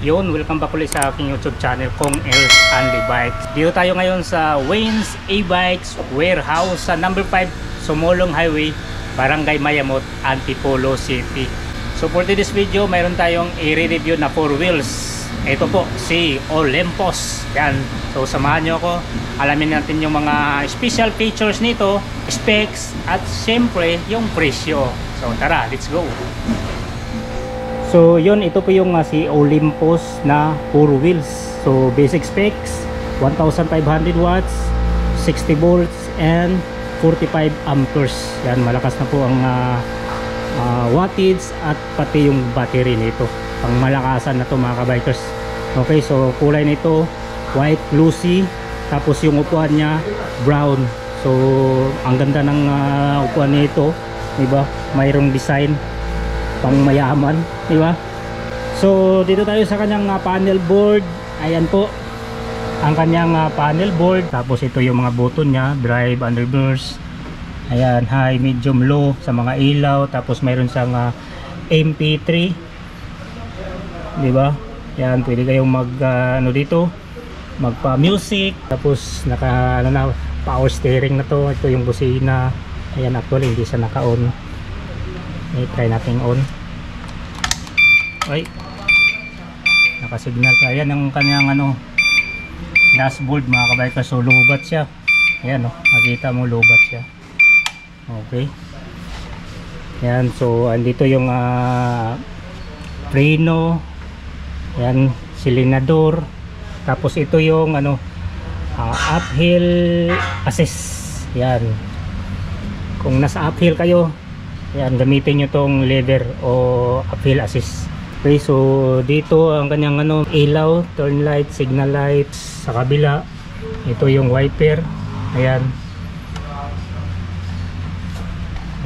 Yun, welcome back ulit sa aking YouTube channel kong Els Only Bikes. Dito tayo ngayon sa Wayne's E-Bikes Warehouse sa number 5 Sumulong Highway, Barangay Mayamot, Antipolo City. So for this video, mayroon tayong i-review na 4 wheels. Ito po, si Olympus. Yan. So samahan nyo ako. Alamin natin yung mga special features nito, specs, at syempre yung presyo. So tara, let's go. So yun, ito po yung si Olympus na 4 wheels. So basic specs, 1500 watts, 60 volts, and 45 amperes. Yan, malakas na po ang wattage at pati yung battery nito. Pang malakasan na to mga kabikers. Okay, so kulay nito white glossy, tapos yung upuan niya brown. So ang ganda ng upuan nito, diba? Mayroong design pang mayaman, di ba? So dito tayo sa kanyang panel board. Ayan po ang kanyang panel board. Tapos ito yung mga button niya, drive and reverse. Ayan, high, medium, low sa mga ilaw. Tapos mayroon siyang MP3, di ba? Yan, pwede kayong mag ano dito, magpa music. Tapos naka na power steering na to. Ito yung busina. Ayan, actually hindi siya naka on. Try natin on. Ay, nakasignal pa. Ayan ang kanyang dashboard mga kabikers. So lubat siya. Ayan makita mo lubat siya. Okay. Ayan, so andito yung preno. Ayan, silinador. Tapos ito yung uphill assist. Ayan, kung nasa uphill kayo, yan, gamitin nyo tong lever o uphill assist. Okay, so dito ang kanyang ilaw, turn light, signal lights. Sa kabila, ito yung wiper. Ayan.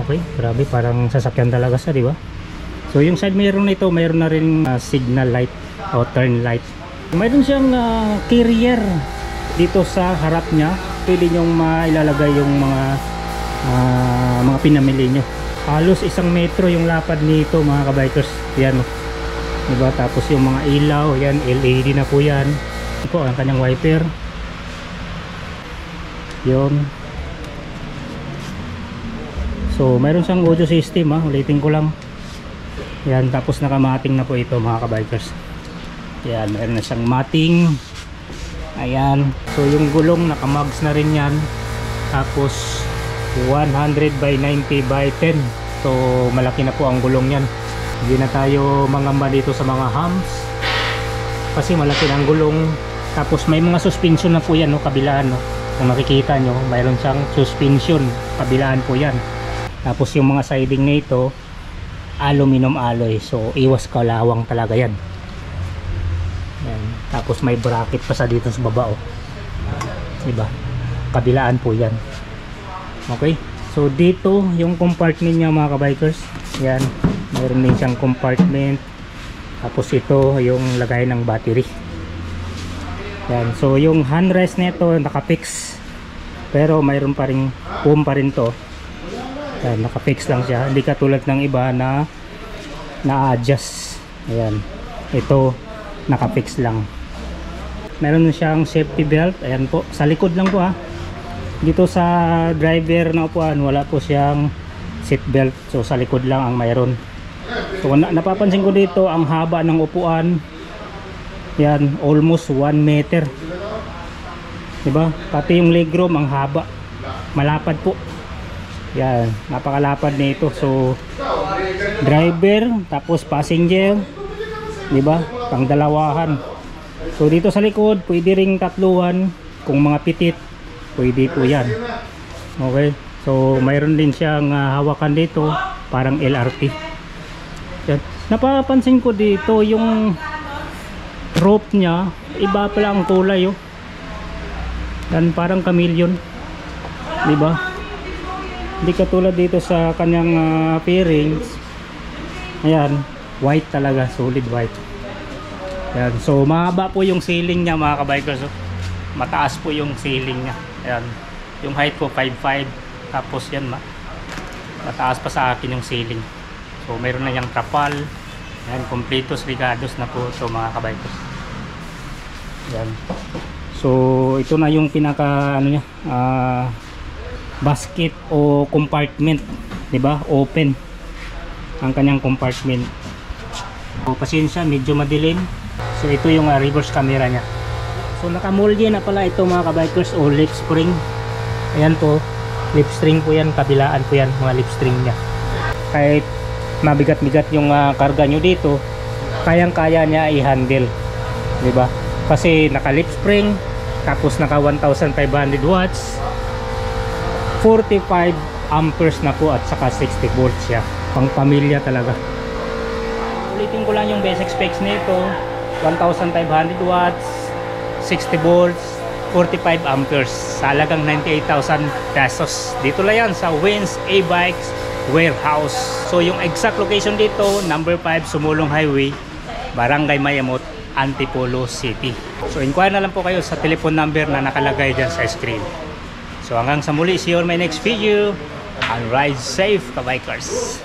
Okay, grabe, parang sasakyan talaga siya, di ba? So yung side mirror nito, mayroon na rin signal light o turn light. Mayroon siyang carrier dito sa harap niya. Pwede nyong mailalagay yung mga pinamili nyo. Halos 1 metro yung lapad nito mga kabikers. Yan, diba? Tapos yung mga ilaw, yan, LED na po yan. Ito po ang kanyang wiper. Yun. So mayroon siyang audio system, ulitin ko lang. Yan, tapos nakamating na po ito mga kabikers. Yan, mayroon na siyang mating. Ayan. So yung gulong nakamags na rin yan. Tapos 100 by 90 by 10. So malaki na po ang gulong yan. Hindi na tayo mangamba dito sa mga humps kasi malaki na ang gulong. Tapos may mga suspension na po yan, kabilaan. Kung nakikita nyo, mayroon siyang suspension, kabilaan po yan. Tapos yung mga siding nito, aluminum alloy. So iwas kalawang talaga yan. Yan. Tapos may bracket pa sa dito sa baba, diba? Kabilaan po yan. Okay, so dito yung compartment niya mga kabikers. Yan, mayroon din siyang compartment. Tapos ito yung lagay ng battery. Yan, so yung handrest nito nakapix, pero mayroon pa rin foam pa rin to. Yan, nakapix lang siya, hindi katulad ng iba na na-adjust. Ayan, ito nakapix lang. Meron siyang safety belt. Ayan po, sa likod lang po dito sa driver na upuan, wala po siyang seat belt. So sa likod lang ang mayroon. So napapansin ko dito ang haba ng upuan. Yan, almost 1 meter, diba? Pati yung legroom ang haba, malapad po. Yan, napakalapad nito. So driver, tapos passenger, diba? Pang dalawahan. So dito sa likod pwede ring tatluhan. Kung mga pitit, pwede po yan. Okay, so mayroon din siyang hawakan dito, parang LRT. Yan. Napapansin ko dito yung rope niya, iba pala ang kulay. Yan, parang chameleon, diba? Hindi katulad dito sa kanyang fairings. Ayan, white talaga, solid white. Yan, so mahaba po yung ceiling niya mga kabikers. Mataas po yung ceiling niya. Ayan, yung height ko 5'5". Tapos yan, mataas pa sa akin yung ceiling. So mayroon na yung trapal. Yan, completos rigados na po ito mga kabikers. Yan. So ito na yung pinaka ano niya, basket o compartment, 'di ba? Open ang kanyang compartment. So pasensya, medyo madilim. So ito yung reverse camera niya. So nakamolye na pala ito mga kabikers o lip spring. Ayan po, lip string po yan, kabilaan po yan mga lip string niya. Kahit mabigat-bigat yung karga nyo dito, kayang-kaya niya i-handle, 'di ba? Kasi naka lip spring, tapos naka 1500 watts, 45 amperes na po, at saka 60 volts siya. Pang pamilya talaga. Ulitin ko lang yung basic specs nito: 1500 watts, 60 volts, 45 amperes, sa halagang 98,000 pesos. Dito lang yan sa Wins A-Bikes Warehouse. So yung exact location dito, number 5 Sumulong Highway, Barangay Mayamot, Antipolo City. So inquire na lang po kayo sa telephone number na nakalagay dyan sa screen. So hanggang sa muli, see you on my next video, and ride safe kabikers.